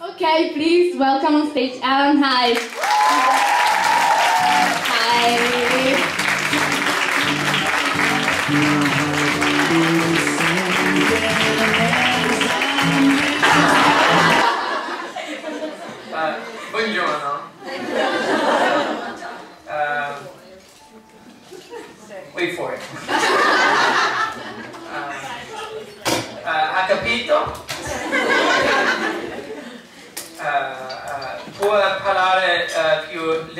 Okay, please welcome on stage Allan Hyde. Buongiorno. Wait for it. Ha capito? Può parlare più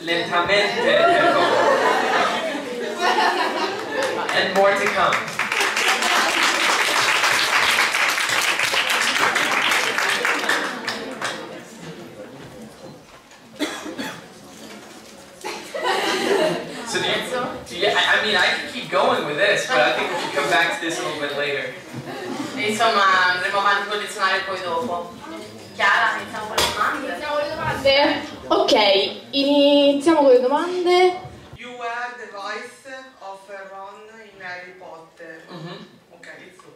lentamente, per favore. And more to come. So I mean, I could keep going with this, but I think we should come back to this a little bit later. Insomma, andremo avanti col dizionario poi dopo. Chiara, iniziamo con le domande? Iniziamo con le domande. Ok, iniziamo con le domande. You were the voice of Ron in Harry Potter. Okay, it's so.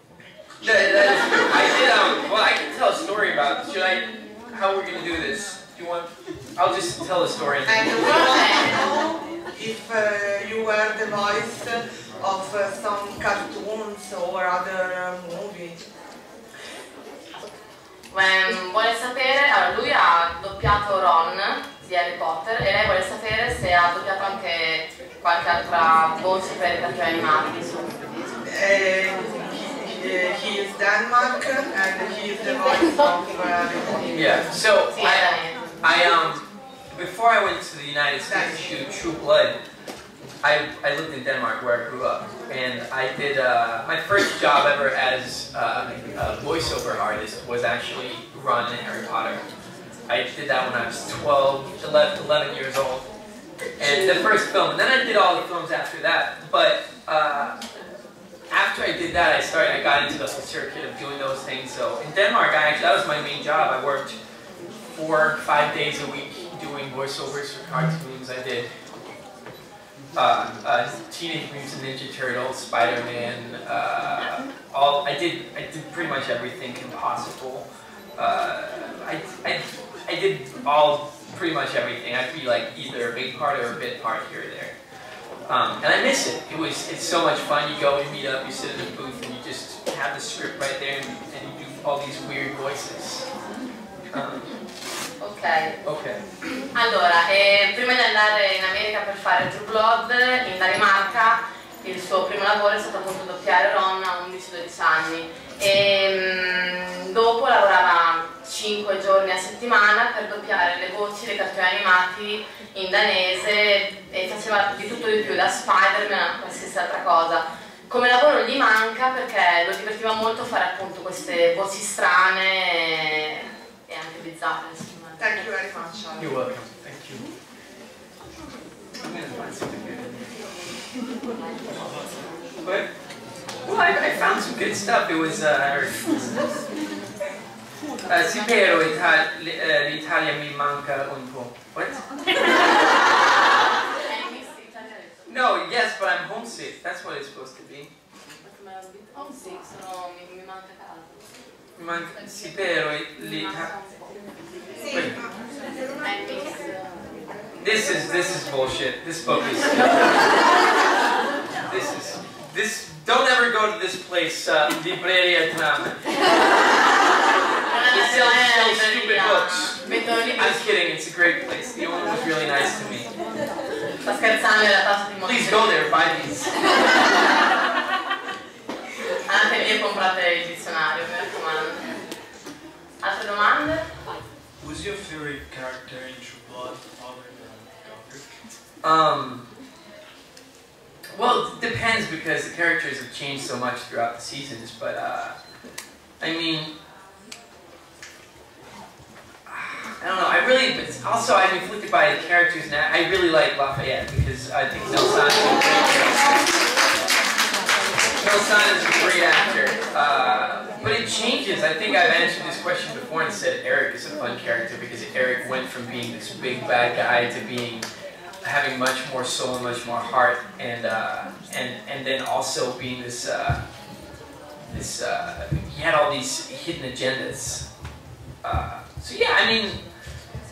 That is true. I did, well, I can tell a story about it. How we're going to do this? Do you want, I'll just tell a story. And we want to know if you were the voice of some cartoons or other movies. Vuole sapere, allora lui ha doppiato Ron di Harry Potter e lei vuole sapere se ha doppiato anche qualche altra voce per i cartoni animati. He is Denmark and he is the voice of Harry Potter. Yeah, so I before I went to the United States to shoot True Blood, I lived in Denmark where I grew up, and I did my first job ever as a voiceover artist was actually Ron in Harry Potter. I did that when I was 11 years old, and the first film, and then I did all the films after that. But after I did that, I got into the whole circuit of doing those things. So in Denmark, that was my main job. I worked 4 or 5 days a week doing voiceovers for cartoons. I did Teenage Mutant Ninja Turtles, Spider-Man, I did pretty much everything impossible. I did pretty much everything. I'd be like either a big part or a bit part here or there. And I miss it. It's so much fun. You go and meet up, you sit in the booth, and you just have the script right there, and you do all these weird voices. Ok. Allora, prima di andare in America per fare True Blood, in Danimarca, il suo primo lavoro è stato appunto doppiare Ron a 11-12 anni. E dopo lavorava 5 giorni a settimana per doppiare le voci dei cartoni animati in danese e faceva di tutto di più, da Spider-Man a qualsiasi altra cosa. Come lavoro gli manca perché lo divertiva molto fare appunto queste voci strane e anche bizzarre. Thank you very much. You're welcome. Thank you. I'm going to find something good. But, well, I found some good stuff. It was, sì, però l'Italia mi manca un po'. What? No, yes, but I'm homesick. That's what it's supposed to be. Homesick, mi manca casa. Mi manca, sì, però l'Italia... This is bullshit. This book is... Don't ever go to this place, Libreria Trama. It sells stupid books. I'm kidding, it's a great place. The owner was really nice to me. Please go there, buy these. Andate lì e comprate il dizionario, mi raccomando. Altre domande? Who's your favorite character in True Blood other than Governor? Well, it depends because the characters have changed so much throughout the seasons, but I mean, I don't know, I'm inflicted by the characters now. I really like Lafayette because I think Nelson is a great actor. But it changes. I think I've answered this question before and said Eric is a fun character because Eric went from being this big bad guy to having much more soul and much more heart, and then also being this he had all these hidden agendas. So yeah, I mean,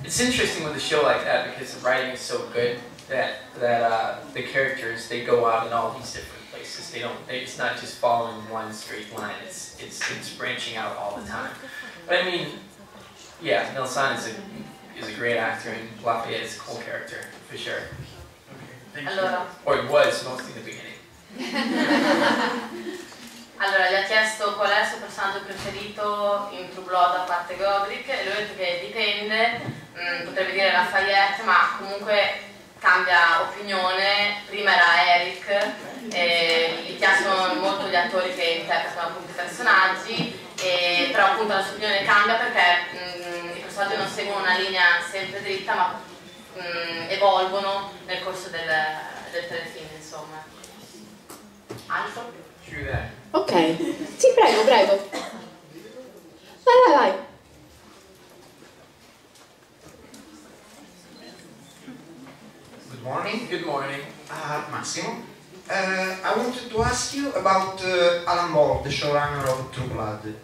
it's interesting with a show like that because the writing is so good that the characters, they go out in all these different places. It's not just following one straight line. It's branching out all the time. But I mean, yeah, Nelson is a great actor, and Lafayette is a cool character for sure. Okay, thank you. Allora. Or it was mostly in the beginning. Allora, gli ha chiesto qual è il suo personaggio preferito in True Blood a parte Godric e lui ha detto che dipende, potrebbe dire Lafayette, ma comunque cambia opinione. Prima era Eric, gli piacciono molto gli attori che interpretano appunto i personaggi, però appunto la sua opinione cambia perché i personaggi non seguono una linea sempre dritta, ma evolvono nel corso del telefilm, insomma. Altro? True that. Ok, sì, prego, prego. Vai. Good morning. Good morning. Massimo. I wanted to ask you about Allan Hyde, the showrunner of True Blood.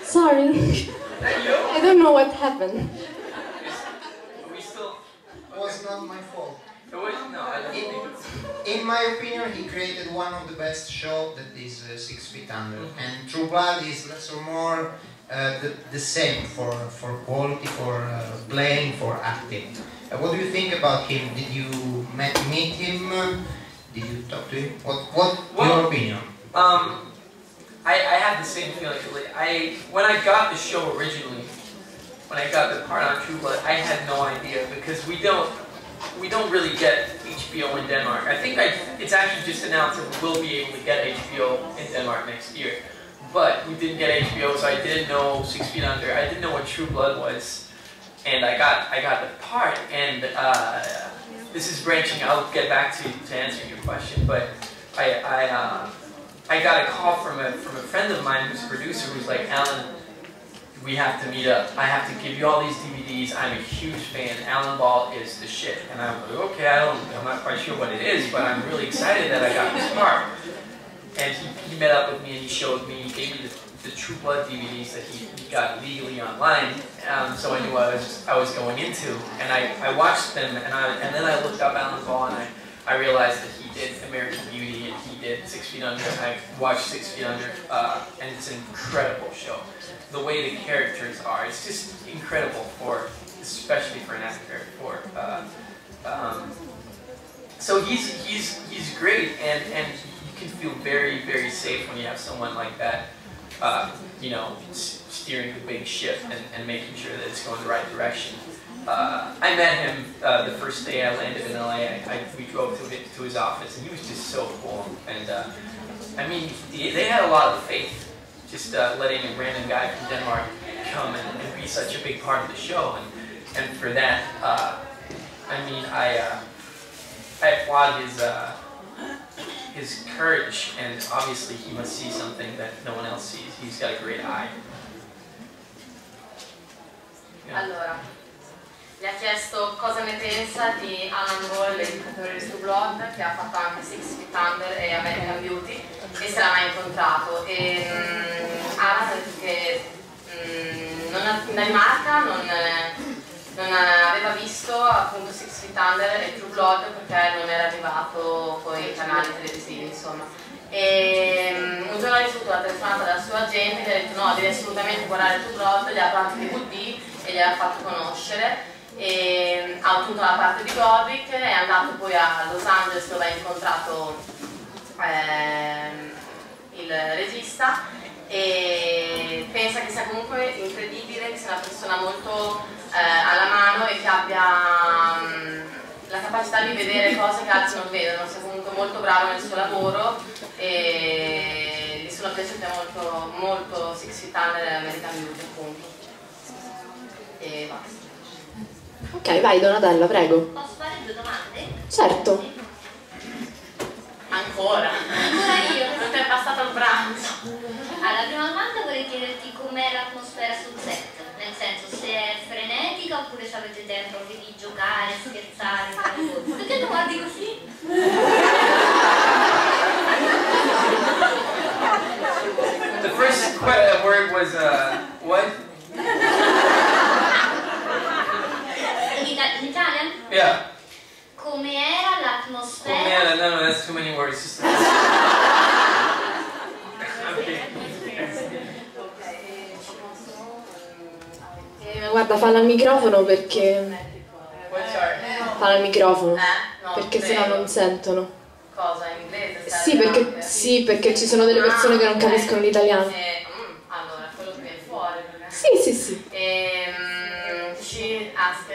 Sorry. I don't know what happened. We still. It was not my fault. No, I don't think it's. In my opinion, he created one of the best shows that is 6 Feet Under. And True Blood is less or more the same for quality, for playing, for acting. What do you think about him? Did you meet him? Did you talk to him? What your opinion? I have the same feeling. When I got the show originally, when I got the part on True Blood, I had no idea because we don't really get HBO in Denmark. I think it's actually just announced that we'll be able to get HBO in Denmark next year. But we didn't get HBO, so I didn't know 6 Feet Under. I didn't know what True Blood was, and I got the part. And this is branching. I'll get back to answering your question, but I got a call from a friend of mine who's a producer who's like, Allan, we have to meet up. I have to give you all these DVDs. I'm a huge fan. Allan Ball is the shit. And I'm like, okay, I'm not quite sure what it is, but I'm really excited that I got this part. And he met up with me and he showed me, he gave me the True Blood DVDs that he got legally online. So I knew what I was going into. And I watched them and then I looked up Allan Ball and I realized that he did American Beauty and he did 6 Feet Under. And I watched 6 Feet Under and it's an incredible show. The way the characters are, it's just incredible especially for an actor. So he's great and you can feel very, very safe when you have someone like that, you know, steering the big ship and making sure that it's going the right direction. I met him the first day I landed in LA. We drove to his office, and he was just so cool. And I mean, they had a lot of faith, just letting a random guy from Denmark come and be such a big part of the show. And for that, I mean, I applaud his courage, and obviously he must see something that no one else sees. He's got a great eye. Yeah. Allora, gli ha chiesto cosa ne pensa di Allan Hyde, l'educatore di True Blood, che ha fatto anche 6 Feet Under e American Beauty, e se l'ha mai incontrato. E Allan ha detto che in Danimarca non aveva visto appunto 6 Feet Under e True Blood perché non era arrivato con i canali televisivi, insomma. E un giorno ha ricevuto la telefonata dal suo agente, gli ha detto no, devi assolutamente guardare True Blood, gli ha parlato di DVD e gliel'ha fatto conoscere. E ha ottenuto la parte di Godric, è andato poi a Los Angeles dove ha incontrato il regista e pensa che sia comunque incredibile, che sia una persona molto alla mano e che abbia la capacità di vedere cose che altri non vedono, sia comunque molto bravo nel suo lavoro e gli sono piaciute molto 6 Feet Under e American Beauty, appunto. E basta. Ok, vai Donatella, prego. Posso fare 2 domande? Certo. Ancora? Ancora io? Non ti è passato il pranzo? Allora, la prima domanda vorrei chiederti com'è l'atmosfera sul set, nel senso se è frenetica oppure se avete tempo anche di giocare, scherzare, fare cose. Perché tu guardi così? The was what? In Italian? Yeah. Come era l'atmosfera? Come era? No, that's too many words. Just... Guarda, falla al microfono perché... Falla al microfono, No, perché sennò non sentono. Cosa, in inglese? Sì, perché ci sono delle persone che non capiscono l'italiano. Allora, quello che viene fuori. Sì. She asked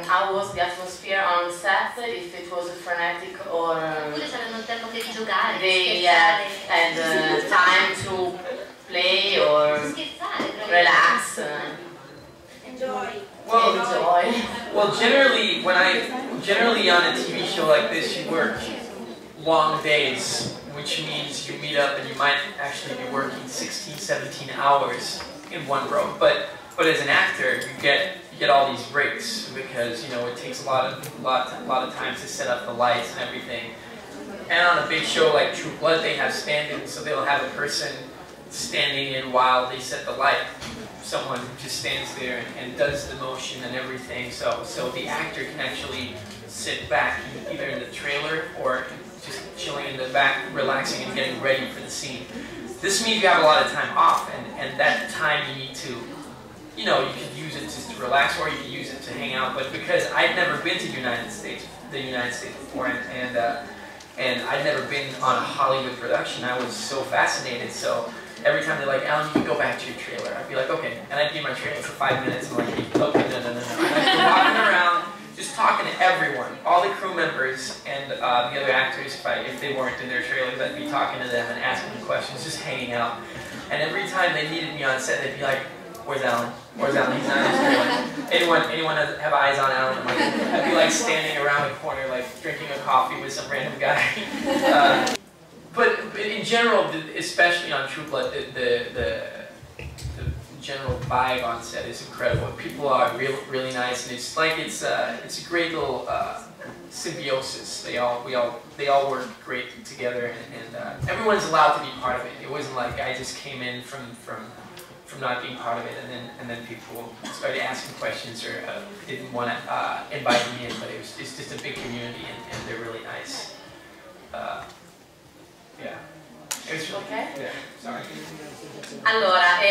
how was the atmosphere on set, if it was frenetic or Oppure se avevano tempo che di giocare, they scherzare. had time to play or Scherzare, relax. Well, generally on a TV show like this, you work long days, which means you meet up and you might actually be working 16, 17 hours in one row. But as an actor, you get all these breaks because it takes a lot of time to set up the lights and everything. And on a big show like True Blood, they have stand-ins, so they'll have a person standing in while they set the light. Someone who just stands there and does the motion and everything, so the actor can actually sit back either in the trailer or just chilling in the back, relaxing and getting ready for the scene. This means you have a lot of time off, and that time you need to, you could use it just to relax or you could use it to hang out. But because I'd never been to the United States before, and I'd never been on a Hollywood production, I was so fascinated. So every time they're like, Alan, you can go back to your trailer. I'd be like, okay. And I'd be in my trailer for 5 minutes and I'm like, okay, no. And I'd be walking around, just talking to everyone, all the crew members and the other actors. If they weren't in their trailers, I'd be talking to them and asking them questions, just hanging out. And every time they needed me on set, they'd be like, where's Alan? Where's Alan? He's not in his trailer. Anyone have eyes on Alan? I'd be like standing around a corner, like drinking a coffee with some random guy. But in general, especially on True Blood, the general vibe on set is incredible. People are really nice, and it's like it's a great little symbiosis. They all work great together, and everyone's allowed to be part of it. It wasn't like I just came in from not being part of it, and then people started asking questions or didn't want to invite me in. But it's just a big community, and they're really nice. Yeah. Okay. Yeah. Sorry. Allora,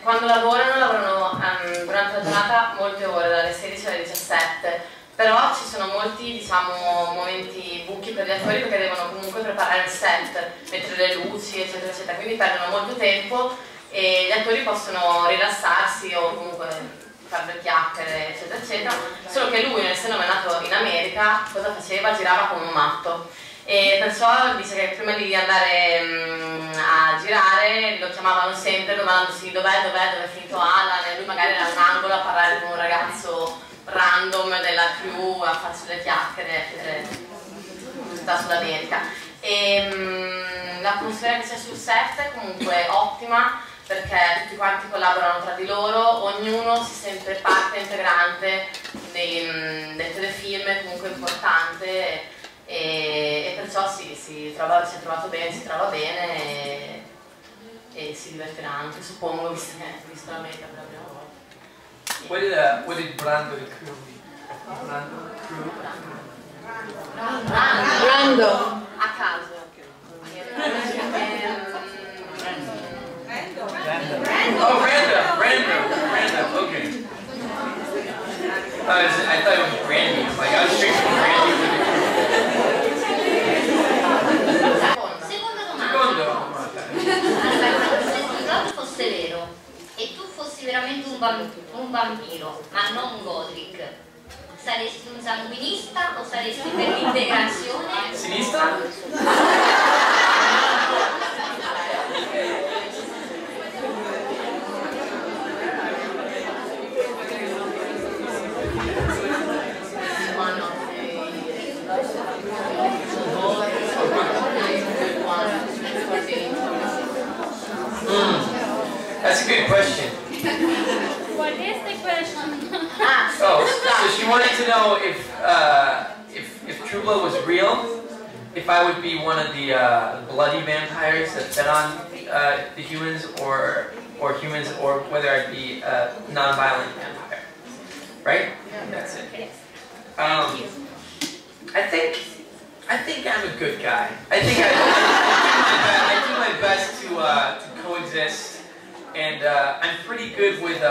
quando lavorano durante la giornata molte ore, dalle 16 alle 17, però ci sono molti, momenti buchi per gli attori perché devono comunque preparare il set, mettere le luci, eccetera, eccetera, quindi perdono molto tempo e gli attori possono rilassarsi o comunque fare due chiacchiere, eccetera, eccetera, solo che lui, essendo nato in America, cosa faceva? Girava come un matto. E perciò dice che prima di andare a girare lo chiamavano sempre domandandosi dove è finito Alan, e lui magari era in un angolo a parlare con un ragazzo random della crew, a farsi le chiacchiere tutta sull'America. E l'atmosfera che c'è sul set è comunque ottima perché tutti quanti collaborano tra di loro, ognuno si sente parte integrante del telefilm, comunque importante. E perciò si è trovato bene, si trova bene e si divertirà anche, suppongo, visto l'America per la prima volta. What did Brando the crew mean? Brando. A caso. Oh, random, okay. I thought it was Brandy. Like I was straight from Brandy with the Seconda domanda. Allora, se il blog fosse vero e tu fossi veramente un vampiro, ma non Godric, saresti un sanguinista o saresti per l'integrazione? Sinistra? That's a good question. What is the question? Oh, so she wanted to know if True Blood was real, if I would be one of the bloody vampires that fed on the humans or humans, or whether I'd be a non-violent vampire. Right? That's it. I think I'm a good guy. I think I do my best to coexist, and I'm pretty good with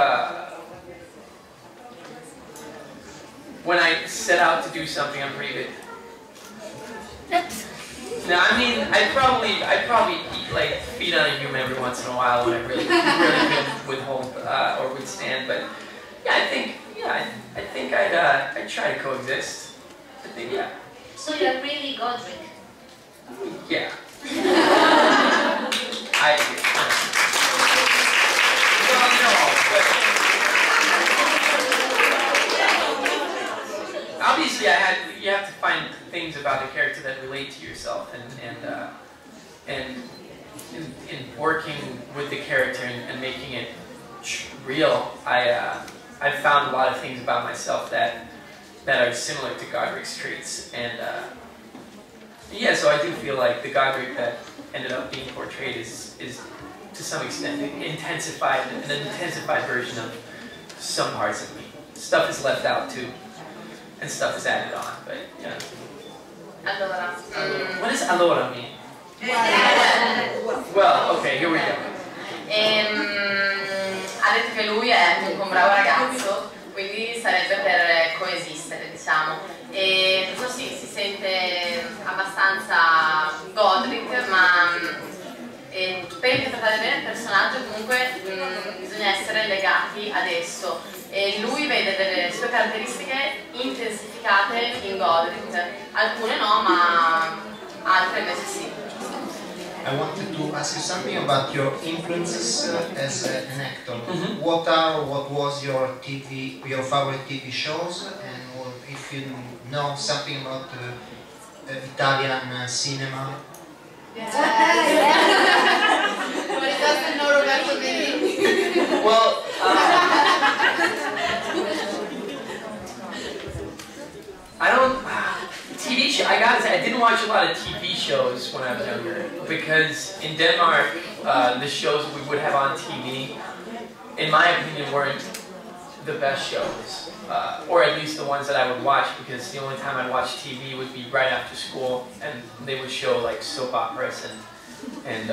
when I set out to do something. I'm pretty good. No, I mean, I'd probably eat, like, feed on a human every once in a while when I really couldn't withhold or withstand. But yeah, I think I'd try to coexist. I think, yeah. So you're really Godric? Yeah. Obviously, you have to find things about the character that relate to yourself, and in working with the character and making it real, I've found a lot of things about myself that are similar to Godric's traits, and yeah, so I do feel like the Godric that ended up being portrayed is to some extent an intensified version of some parts of me. Stuff is left out too. And stuff is added on, but yeah. Allora. What does allora mean? Well, okay, here we go. Ha detto che lui è un bravo ragazzo, quindi sarebbe per coesistere, diciamo. E non so, sì, si sente abbastanza Godric, ma per interpretare bene il personaggio comunque bisogna essere legati ad esso. E lui vede delle sue caratteristiche intensificate in Godric, alcune no, ma altre invece sì. I wanted to ask you something about your influences as an actor. What was your favorite TV shows, and if you know something about Italian cinema? But he doesn't know Roberto Benigni. Well, I don't. TV show. I gotta say, I didn't watch a lot of TV shows when I was younger because in Denmark, the shows we would have on TV, in my opinion, weren't the best shows, or at least the ones that I would watch, because the only time I'd watch TV would be right after school, and they would show like soap operas and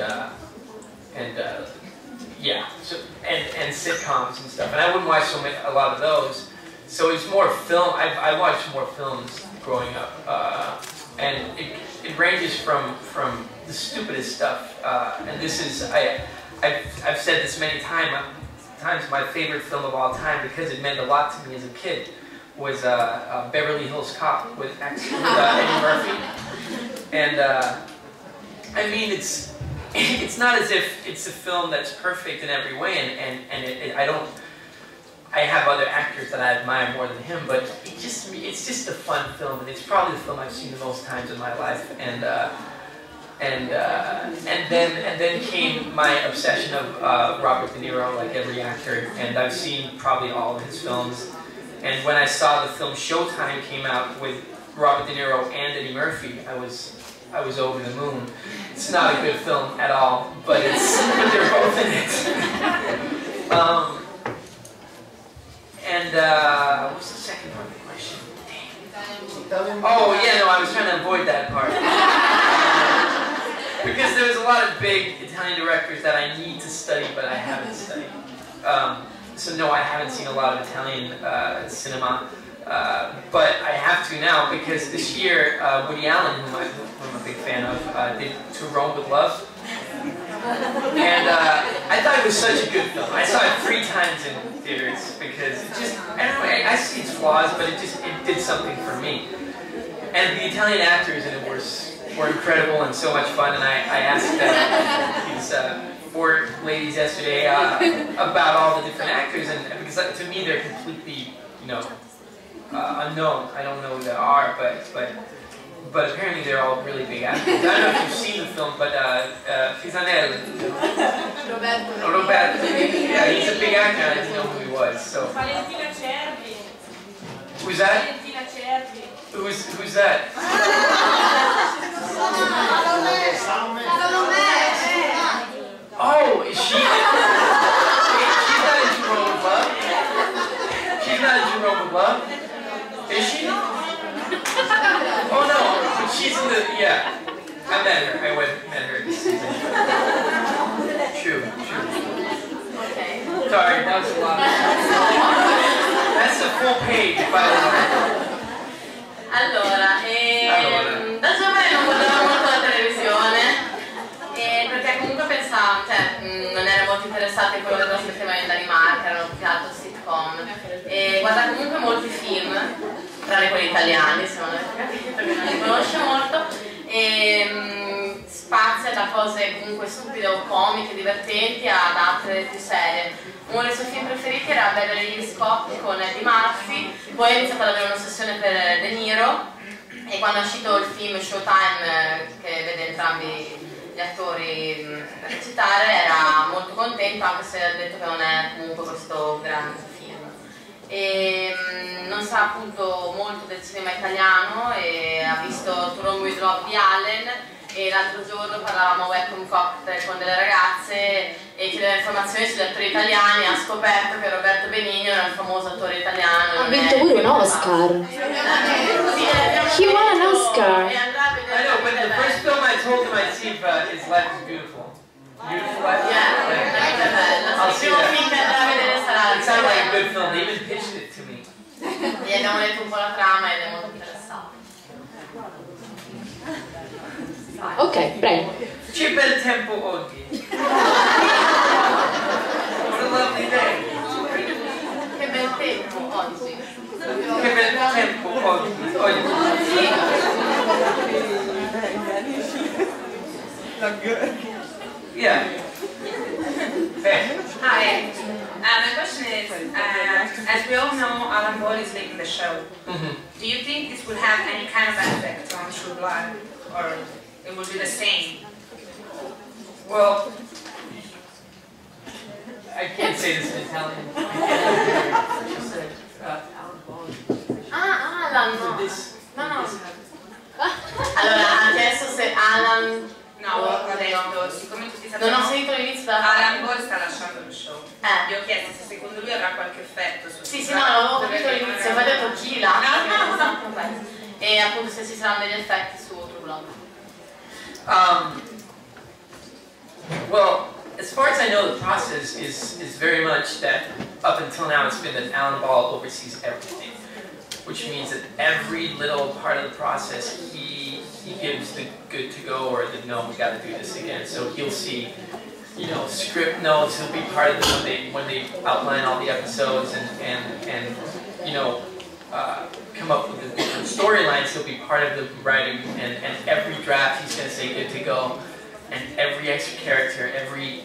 yeah, so, and sitcoms and stuff, and I wouldn't watch a lot of those. So it's more film. I watched more films growing up, and it ranges from the stupidest stuff. And this is I've said this many times. My favorite film of all time, because it meant a lot to me as a kid, was Beverly Hills Cop with Eddie Murphy. And I mean, it's not as if it's a film that's perfect in every way, and I have other actors that I admire more than him, but it's just a fun film, and it's probably the film I've seen the most times in my life. And then came my obsession of Robert De Niro, like every actor, and I've seen probably all of his films. And when I saw the film Showtime came out with Robert De Niro and Eddie Murphy, I was over the moon. It's not a good film at all, but they're both in it. What's the second part of the question? Dang. Oh yeah, no, I was trying to avoid that part. Because there's a lot of big Italian directors that I need to study, but I haven't studied. So no, I haven't seen a lot of Italian cinema, but I have to now, because this year Woody Allen, whom I'm a big fan of, did To Rome with Love. And I thought it was such a good film. I saw it 3 times in theaters because it just, I don't know, I see its flaws, but it did something for me. And the Italian actors in it were incredible and so much fun, and I asked these 4 ladies yesterday about all the different actors, and because to me they're completely, unknown. I don't know who they are, but apparently they're all really big actors. I don't know if you've seen the film, but Fisanelli. Roberto. Yeah, he's a big actor, and I didn't know who he was. So. Valentina Cervi. Who's that? Valentina Cervi. Who's that? she's in the, yeah. I met her. I met her this season. True. Ok. Sorry, that was a lot. That's the full page, by the way. Allora, da giovane non guardavo molto la televisione, perché comunque pensavo, cioè, non ero molto interessata in quello che trasmetteva in Danimarca, erano più che altro sitcom, e guardavo comunque molti film, tranne quelli italiani, se non avete capito, perché non li conosce molto, e spazia da cose comunque stupide o comiche, divertenti, ad altre più serie. Uno dei suoi film preferiti era Beverly Hills Cop con Eddie Murphy, poi ha iniziato ad avere un'ossessione per De Niro, e quando è uscito il film Showtime, che vede entrambi gli attori recitare, era molto contento, anche se ha detto che non è comunque questo grande film. E non sa appunto molto del cinema italiano, e ha visto To Rome with Love di Allen, e l'altro giorno parlavamo a Welcome Cocktail con delle ragazze e chiedeva informazioni sugli attori italiani, ha scoperto che Roberto Benigno era il famoso attore italiano. Ha vinto pure un Oscar. He won an Oscar. I know, but the first film I told him I'd see is Life is Beautiful. Beautiful Life? Yeah, I'll il see primo that. film che andrà a vedere sarà It sounded like a good film. They even pitched it to me. Gli abbiamo detto un po' la trama ed è molto interessato. Ok, prego. Che bel tempo oggi. What a lovely day. Che bel tempo oggi. Che bel tempo oggi. Yeah. Hey. Hi. My question is, as we all know, Allan Hyde is leaving the show. Do you think this will have any kind of effect on True Blood, or it will be the same? Well, I can't say this in Italian. Allan, no. This. No. Allora, ha chiesto se Allan... No, ho detto, siccome tutti sappiamo... Non ho sentito l'inizio da... Allan Hyde sta lasciando lo show. Gli ho chiesto se secondo lui avrà qualche effetto su... Sì, no, avevo capito l'inizio, poi ho detto chi lascia. No. E appunto se ci saranno degli effetti su True Blood. Well, as far as I know, the process is very much that up until now it's been that Allan Ball oversees everything, which means that every little part of the process he gives the good to go or the no, we got to do this again. So he'll see, you know, script notes. He'll be part of it when they outline all the episodes and you know. Come up with the different storylines. He'll be part of the writing, and every draft he's going to say good to go, and every extra character, every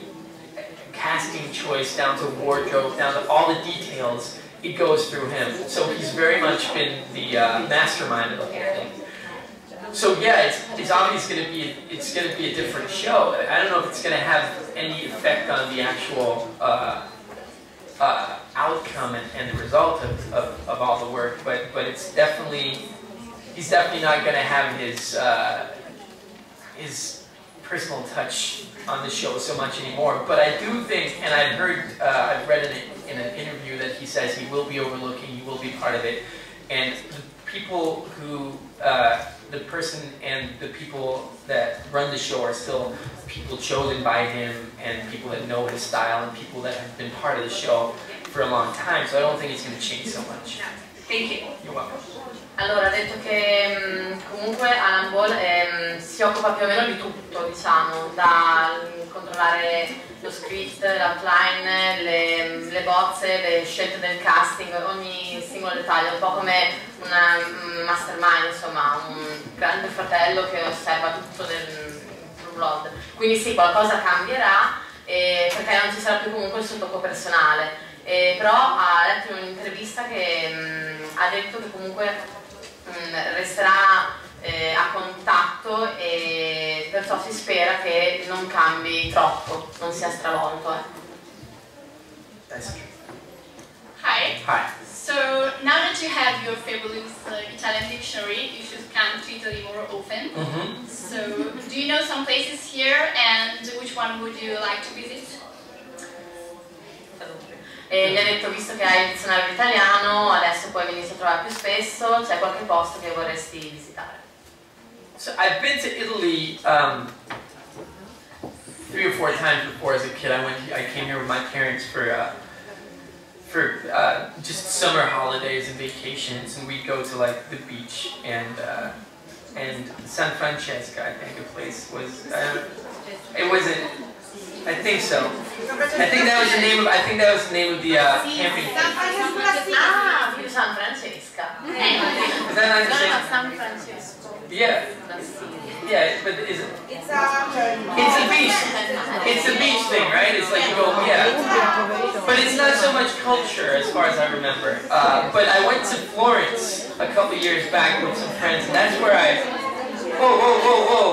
casting choice down to wardrobe, down to all the details, it goes through him. So he's very much been the mastermind of the whole thing. So yeah, it's obviously going to be a different show. I don't know if it's going to have any effect on the actual outcome and the result of all the work, but it's definitely, he's definitely not going to have his personal touch on the show so much anymore. But I do think, and I've heard, I've read in an interview that he says he will be overlooking, he will be part of it, and the people who, the person and the people that run the show are still people chosen by him and people that know his style and people that have been part of the show for a long time, so I don't think it's going to change so much. Thank you. You're welcome. Allora, ha detto che comunque Allan Ball si occupa più o meno di tutto, diciamo, da controllare lo script, l'outline, le bozze, le scelte del casting, ogni singolo dettaglio, un po' come un mastermind, insomma, un grande fratello che osserva tutto del True Blood. Quindi sì, qualcosa cambierà, perché non ci sarà più comunque il suo tocco personale. Però ha letto in un'intervista che ha detto che comunque resterà a contatto, e perciò si spera che non cambi troppo, non sia stravolto. Hi. Hi. So now that you have your fabulous Italian dictionary, you should come to Italy more often. So do you know some places here, and which one would you like to visit? E gli ha detto, visto che hai il dizionario italiano, adesso puoi venirci a trovare più spesso, c'è qualche posto che vorresti visitare? So I've been to Italy 3 or 4 times before as a kid. I came here with my parents for just summer holidays and vacations, and we'd go to like the beach and San Francesco, I think the place was. It wasn't. I think so. I think that was the name of. I think that was the name of the camping place. Ah, più San Francesco. Is that not the same? San Francesco. Yeah. Yeah, but is it? It's a beach. It's a beach thing, right? It's like you go, yeah. But it's not so much culture, as far as I remember. But I went to Florence a couple years back with some friends, and that's where I. Whoa, whoa, whoa, whoa!